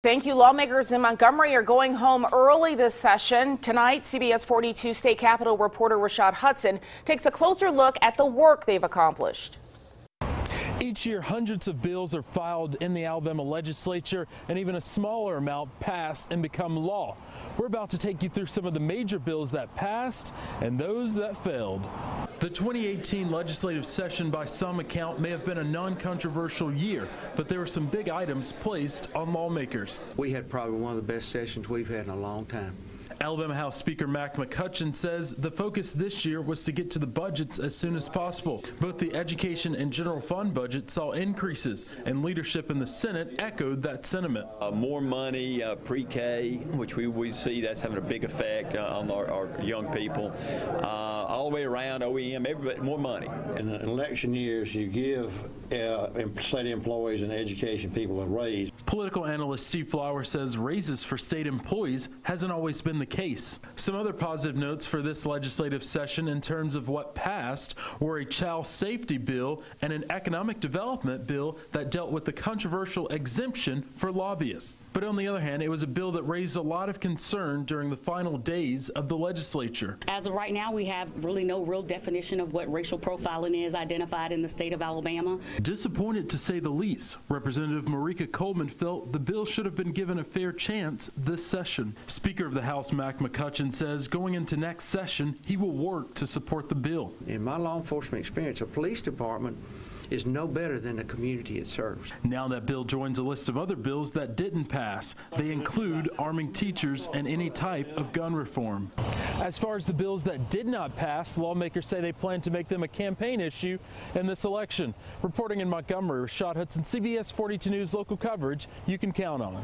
Thank you. Lawmakers in Montgomery are going home early this session. Tonight, CBS 42 State Capitol reporter Rashad Hudson takes a closer look at the work they've accomplished. Each year, hundreds of bills are filed in the Alabama legislature, and even a smaller amount pass and become law. We're about to take you through some of the major bills that passed and those that failed. The 2018 legislative session, by some account, may have been a non-controversial year, but there were some big items placed on lawmakers. We had probably one of the best sessions we've had in a long time. Alabama House Speaker Mac McCutcheon says the focus this year was to get to the budgets as soon as possible. Both the education and general fund budget saw increases, and leadership in the Senate echoed that sentiment. More money, pre-K, which we see that's having a big effect on our young people. All the way around, OEM, everybody, more money. In election years, you give state employees and education people a raise. Political analyst Steve Flower says raises for state employees hasn't always been the case. Some other positive notes for this legislative session in terms of what passed were a child safety bill and an economic development bill that dealt with the controversial exemption for lobbyists. But on the other hand, it was a bill that raised a lot of concern during the final days of the legislature. As of right now, we have really no real definition of what racial profiling is identified in the state of Alabama. Disappointed to say the least, Representative Marika Coleman felt the bill should have been given a fair chance this session. Speaker of the House Mac McCutcheon says going into next session, he will work to support the bill. In my law enforcement experience, a police department is no better than the community it serves. Now that bill joins a list of other bills that didn't pass. They include arming teachers and any type of gun reform. As far as the bills that did not pass, lawmakers say they plan to make them a campaign issue in this election. Reporting in Montgomery, Rashad Hudson, CBS 42 News local coverage you can count on.